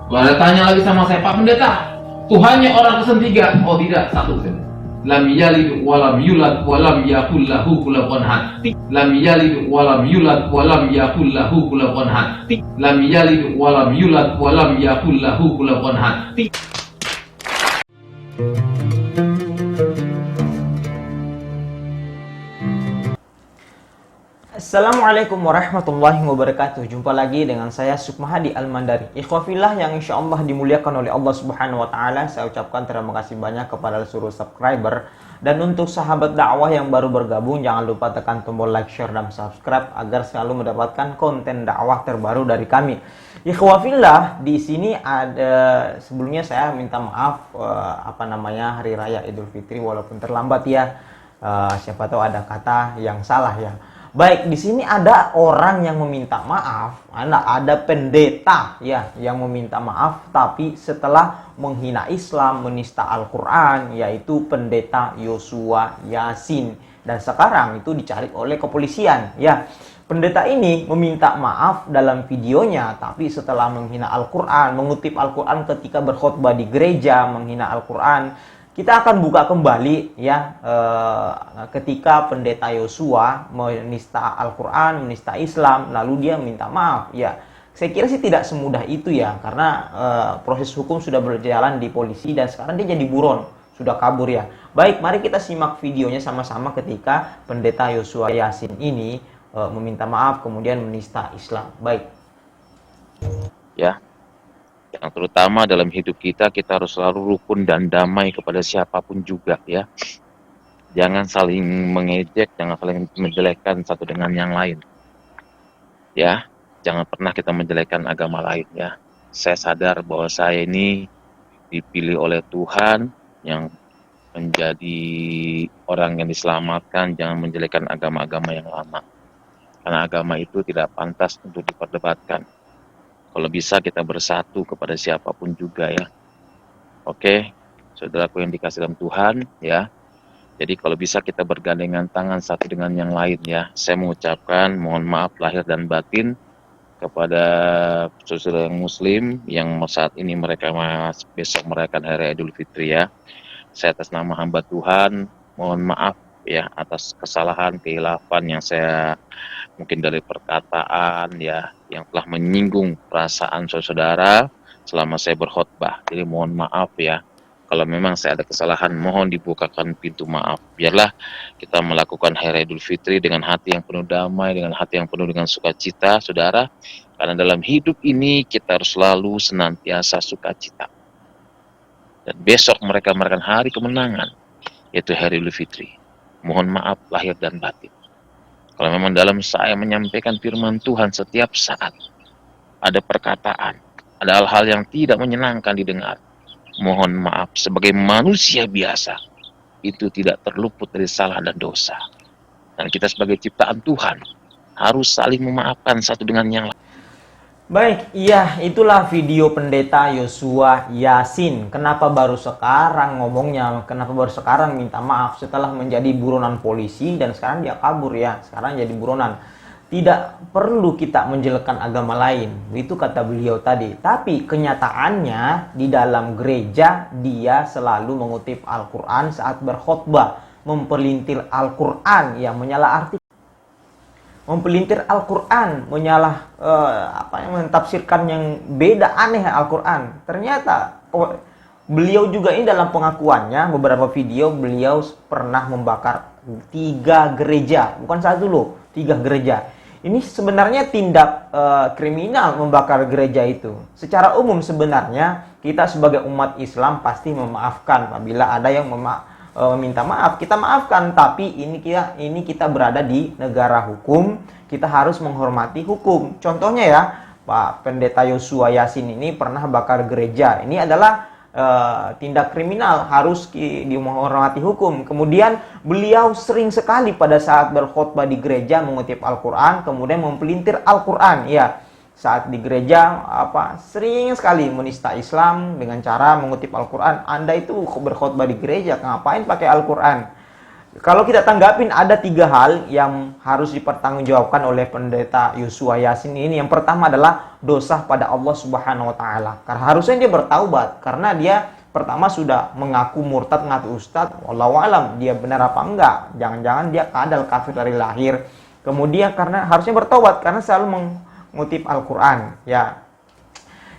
Lalu tanya lagi sama saya, Pak Pendeta, Tuhannya orang ketiga? Oh tidak, satu saja. Lam yalid walam yulad walam yakul lahu kufuwan ahad. Lam yalid walam yulad walam yakul lahu kufuwan ahad. Lam yalid walam yulad walam yakul lahu kufuwan ahad. Assalamualaikum warahmatullahi wabarakatuh. Jumpa lagi dengan saya Sukmahadi Al-Mandari. Ikhwafillah yang insya Allah dimuliakan oleh Allah Subhanahu wa Ta'ala, saya ucapkan terima kasih banyak kepada seluruh subscriber. Dan untuk sahabat dakwah yang baru bergabung, jangan lupa tekan tombol like, share, dan subscribe agar selalu mendapatkan konten dakwah terbaru dari kami. Ikhwafillah, di sini ada, sebelumnya saya minta maaf Hari Raya Idul Fitri walaupun terlambat ya. Siapa tahu ada kata yang salah ya. Baik, di sini ada orang yang meminta maaf, ada pendeta ya yang meminta maaf, tapi setelah menghina Islam, menista Al-Quran, yaitu pendeta Yosua Yasin, dan sekarang itu dicari oleh kepolisian ya. Pendeta ini meminta maaf dalam videonya, tapi setelah menghina Al-Quran, mengutip Al-Quran ketika berkhutbah di gereja, menghina Al-Quran. Kita akan buka kembali ya ketika pendeta Yosua menista Al-Quran, menista Islam, lalu dia minta maaf ya. Saya kira sih tidak semudah itu ya, karena proses hukum sudah berjalan di polisi dan sekarang dia jadi buron, sudah kabur ya. Baik, mari kita simak videonya sama-sama ketika pendeta Yosua Yasin ini meminta maaf kemudian menista Islam. Baik. Ya, yang terutama dalam hidup kita harus selalu rukun dan damai kepada siapapun juga ya. Jangan saling mengejek, jangan saling menjelekkan satu dengan yang lain. Ya, jangan pernah kita menjelekkan agama lain ya. Saya sadar bahwa saya ini dipilih oleh Tuhan yang menjadi orang yang diselamatkan, jangan menjelekkan agama-agama yang lama. Karena agama itu tidak pantas untuk diperdebatkan. Kalau bisa kita bersatu kepada siapapun juga ya. Oke, saudaraku yang dikasih dalam Tuhan ya. Jadi kalau bisa kita bergandengan tangan satu dengan yang lain ya. Saya mengucapkan mohon maaf lahir dan batin kepada saudara yang muslim yang saat ini mereka besok merayakan Hari Raya Idul Fitri ya. Saya atas nama hamba Tuhan mohon maaf ya atas kesalahan, kehilafan yang saya mungkin dari perkataan ya yang telah menyinggung perasaan saudara selama saya berkhotbah. Jadi mohon maaf ya. Kalau memang saya ada kesalahan, mohon dibukakan pintu maaf. Biarlah kita melakukan Hari Raya Idul Fitri dengan hati yang penuh damai, dengan hati yang penuh dengan sukacita, saudara. Karena dalam hidup ini kita harus selalu senantiasa sukacita. Dan besok mereka merayakan hari kemenangan, yaitu Hari Idul Fitri. Mohon maaf lahir dan batin. Kalau memang dalam saya menyampaikan firman Tuhan setiap saat ada perkataan, ada hal-hal yang tidak menyenangkan didengar, mohon maaf sebagai manusia biasa, itu tidak terluput dari salah dan dosa. Dan kita sebagai ciptaan Tuhan harus saling memaafkan satu dengan yang lain. Baik, iya itulah video pendeta Yosua Yasin. Kenapa baru sekarang ngomongnya? Kenapa baru sekarang minta maaf setelah menjadi buronan polisi dan sekarang dia kabur ya. Sekarang jadi buronan. Tidak perlu kita menjelekkan agama lain. Itu kata beliau tadi. Tapi kenyataannya di dalam gereja dia selalu mengutip Al-Quran saat berkhutbah, memperlintir Al-Quran yang menyalahartikan. Mempelintir Al-Quran, mentafsirkan yang beda, aneh Al-Quran. Ternyata beliau juga ini dalam pengakuannya, beberapa video beliau pernah membakar 3 gereja, bukan satu loh, 3 gereja. Ini sebenarnya tindak kriminal membakar gereja itu. Secara umum sebenarnya kita sebagai umat Islam pasti memaafkan apabila ada yang meminta maaf, kita maafkan. Tapi ini kita berada di negara hukum, kita harus menghormati hukum. Contohnya ya, Pak Pendeta Yosua Yasin ini pernah bakar gereja. Ini adalah tindak kriminal, harus dihormati hukum. Kemudian beliau sering sekali pada saat berkhutbah di gereja mengutip Al-Quran, kemudian mempelintir Al-Quran ya. Saat di gereja sering sekali menista Islam dengan cara mengutip Al-Quran. Anda itu berkhutbah di gereja, ngapain pakai Al-Quran? Kalau kita tanggapin ada 3 hal yang harus dipertanggungjawabkan oleh pendeta Yosua Yasin ini. Yang pertama adalah dosa pada Allah Subhanahu wa taala. Karena harusnya dia bertaubat karena dia pertama sudah mengaku murtad, mengaku ustadz. Wallahu alam dia benar apa enggak. Jangan-jangan dia kadal kafir dari lahir. Kemudian karena harusnya bertaubat karena selalu mengutip Al-Qur'an, ya.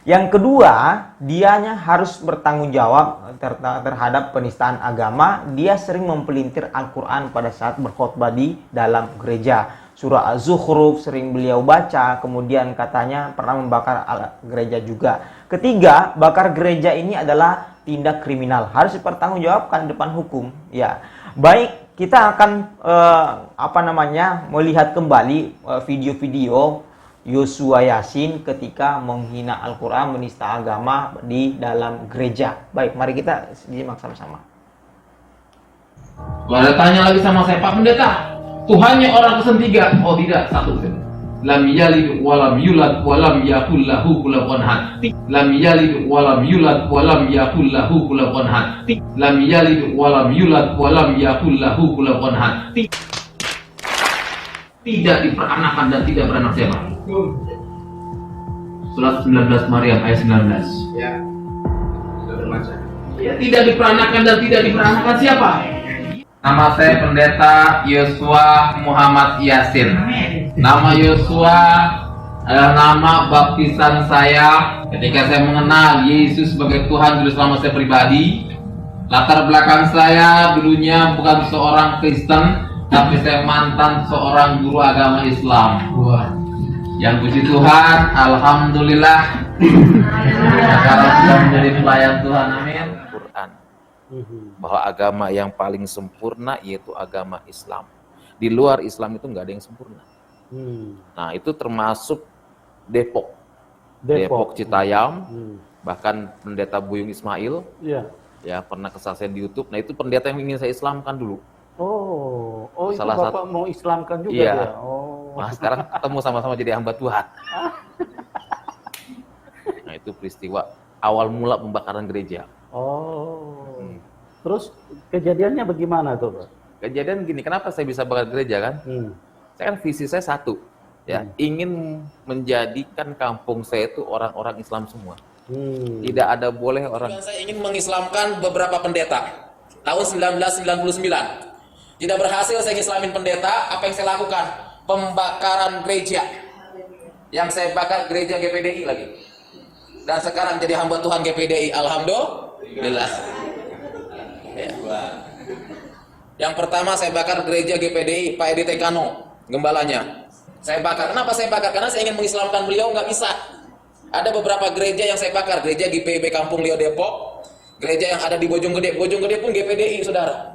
Yang kedua, dianya harus bertanggung jawab terhadap penistaan agama. Dia sering mempelintir Al-Quran pada saat berkhutbah di dalam gereja. Surah Az-Zukhruf sering beliau baca, kemudian katanya pernah membakar gereja juga. Ketiga, bakar gereja ini adalah tindak kriminal. Harus dipertanggungjawabkan di depan hukum. Ya, baik, kita akan melihat kembali video-video Yosua Yasin ketika menghina Al-Quran, menista agama di dalam gereja. Baik, mari kita simak sama-sama. Lalu tanya lagi sama saya, Pak Pendeta, Tuhannya orang ketiga? Oh tidak, satu. Lam yalid walam yulad walam yakul lahu kufuwan ahad. Lam yalid walam yulad walam yakul lahu kufuwan ahad. Lam yalid walam yulad walam yakul lahu kufuwan ahad. Tidak diperanakan dan tidak beranak siapa? Surat 19 Maryam ayat 19. Ya, sudah terbaca. Ya, tidak diperanakan dan tidak diperanakan siapa? Nama saya Pendeta Yosua Muhammad Yasin. Nama Yosua adalah nama baptisan saya ketika saya mengenal Yesus sebagai Tuhan Juru Selamat saya pribadi. Latar belakang saya dulunya bukan seorang Kristen, tapi saya mantan seorang guru agama Islam. Yang puji Tuhan, alhamdulillah. Sekarang sudah menjadi pelayan Tuhan, amin. Quran bahwa agama yang paling sempurna yaitu agama Islam. Di luar Islam itu nggak ada yang sempurna. Nah, itu termasuk Depok Citayam, bahkan Pendeta Buyung Ismail, ya pernah kesaksian di YouTube. Nah, itu pendeta yang ingin saya Islamkan dulu. Oh, itu Salah Bapak satu- mau Islamkan juga Iya. ya? Oh. Nah, sekarang ketemu sama-sama jadi hamba Tuhan. Nah, itu peristiwa awal mula pembakaran gereja. Oh. Terus kejadiannya bagaimana tuh, Pak? Kejadian gini, kenapa saya bisa bakar gereja kan? Saya kan visi saya satu, ya, ingin menjadikan kampung saya itu orang-orang Islam semua. Tidak ada boleh orang. Saya ingin mengislamkan beberapa pendeta tahun 1999. Tidak berhasil saya islamin pendeta. Apa yang saya lakukan? Pembakaran gereja. Yang saya bakar gereja GPDI lagi. Dan sekarang jadi hamba Tuhan GPDI. Alhamdulillah. Ya. Yang pertama saya bakar gereja GPDI Pak Edi Tekano, gembalanya. Saya bakar. Kenapa saya bakar? Karena saya ingin mengislamkan beliau, nggak bisa. Ada beberapa gereja yang saya bakar. Gereja GPIB Kampung Lio Depok, gereja yang ada di Bojonggede. Bojonggede pun GPDI, saudara.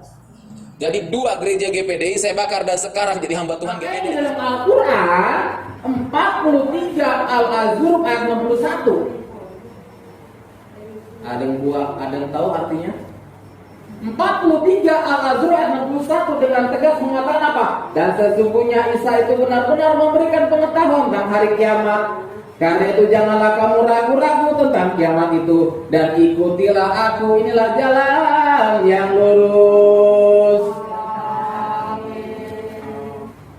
Jadi 2 gereja GPDI saya bakar dan sekarang jadi hamba Tuhan Makanya di GPDI. dalam Al-Quran 43 Al-Azruf ayat 61. Ada yang tahu artinya? 43 Al-Azruf ayat 61 dengan tegas mengatakan apa? Dan sesungguhnya Isa itu benar-benar memberikan pengetahuan tentang hari kiamat. Karena itu janganlah kamu ragu-ragu tentang kiamat itu, dan ikutilah aku, inilah jalan yang lurus.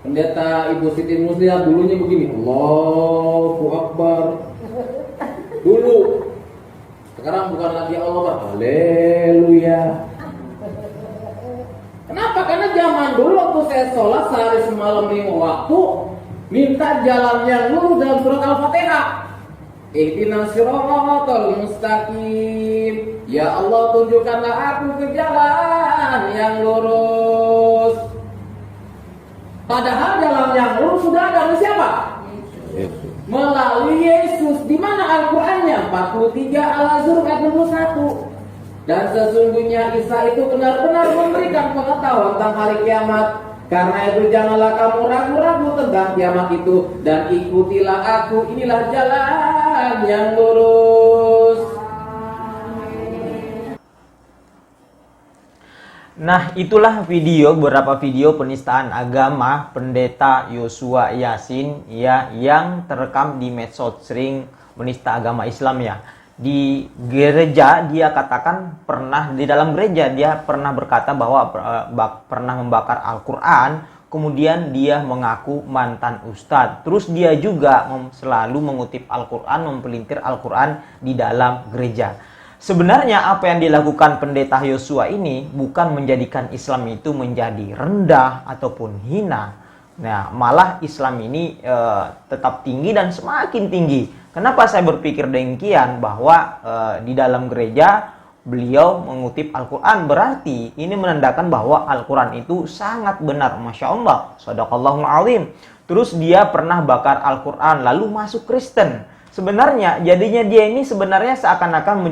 Pendeta Ibu Siti Musliah dulunya begini, Allahu Akbar. Dulu. Sekarang bukan lagi Allah Akbar, haleluya. Kenapa? Karena zaman dulu waktu saya sholat sehari semalam 5 waktu, minta jalan yang lurus dalam surat Al-Fatihah. Ihdinas siratal mustaqim. Ya Allah, tunjukkanlah aku ke jalan yang lurus. Padahal jalan yang lurus sudah ada oleh siapa? Melalui Yesus. Di mana Al-Qur'annya? 43 Al-Azruf ayat 61. Dan sesungguhnya Isa itu benar-benar memberikan pengetahuan tentang hari kiamat. Karena itu janganlah kamu ragu-ragu tentang kiamat itu, dan ikutilah aku, inilah jalan yang lurus. Nah, itulah beberapa video penistaan agama Pendeta Yosua Yasin ya, yang terekam di medsos, sering menista agama Islam ya. Di gereja dia katakan pernah, di dalam gereja dia pernah berkata bahwa pernah membakar Al-Quran, kemudian dia mengaku mantan ustadz. Terus dia juga selalu mengutip Al-Quran, mempelintir Al-Quran di dalam gereja. Sebenarnya apa yang dilakukan pendeta Yosua ini bukan menjadikan Islam itu menjadi rendah ataupun hina. Nah, malah Islam ini tetap tinggi dan semakin tinggi. Kenapa saya berpikir demikian? Bahwa di dalam gereja beliau mengutip Al-Quran, berarti ini menandakan bahwa Al-Quran itu sangat benar. Masya Allah, Shadaqallahul Azim. Terus dia pernah bakar Al-Quran lalu masuk Kristen. Sebenarnya jadinya dia ini sebenarnya seakan-akan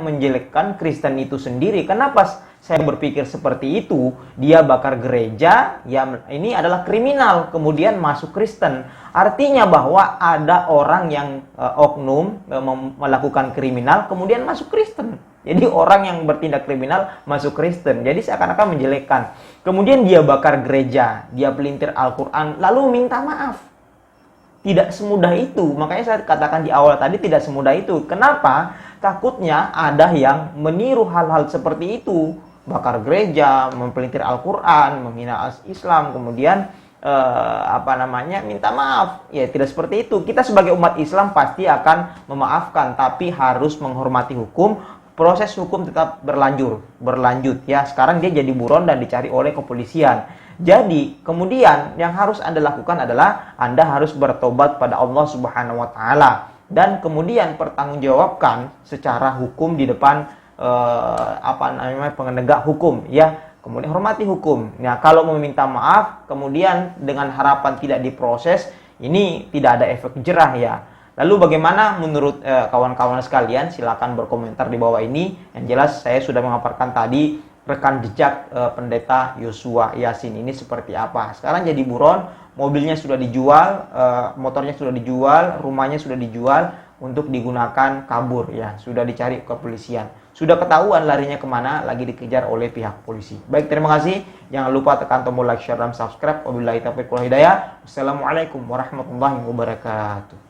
menjelekkan Kristen itu sendiri. Kenapa saya berpikir seperti itu? Dia bakar gereja, ya ini adalah kriminal, kemudian masuk Kristen. Artinya bahwa ada orang yang oknum melakukan kriminal kemudian masuk Kristen. Jadi orang yang bertindak kriminal masuk Kristen. Jadi seakan-akan menjelekkan. Kemudian dia bakar gereja, dia pelintir Al-Quran lalu minta maaf. Tidak semudah itu. Makanya saya katakan di awal tadi tidak semudah itu. Kenapa? Takutnya ada yang meniru hal-hal seperti itu. Bakar gereja, mempelintir Al-Quran, menghina Islam, kemudian minta maaf. Ya, tidak seperti itu. Kita sebagai umat Islam pasti akan memaafkan, tapi harus menghormati hukum. Proses hukum tetap berlanjut ya. Sekarang dia jadi buron dan dicari oleh kepolisian. Jadi, kemudian yang harus Anda lakukan adalah Anda harus bertobat pada Allah Subhanahu wa taala dan kemudian pertanggungjawabkan secara hukum di depan penegak hukum ya. Kemudian hormati hukum. Nah, kalau meminta maaf kemudian dengan harapan tidak diproses, ini tidak ada efek jerah ya. Lalu bagaimana menurut kawan-kawan sekalian? Silakan berkomentar di bawah ini. Yang jelas saya sudah memaparkan tadi rekam jejak pendeta Yosua Yasin ini seperti apa. Sekarang jadi buron, mobilnya sudah dijual, motornya sudah dijual, rumahnya sudah dijual untuk digunakan kabur ya. Sudah dicari kepolisian. Sudah ketahuan larinya kemana, lagi dikejar oleh pihak polisi. Baik, terima kasih. Jangan lupa tekan tombol like, share, dan subscribe. Wabillahi taufiq wal hidayah. Wassalamualaikum warahmatullahi wabarakatuh.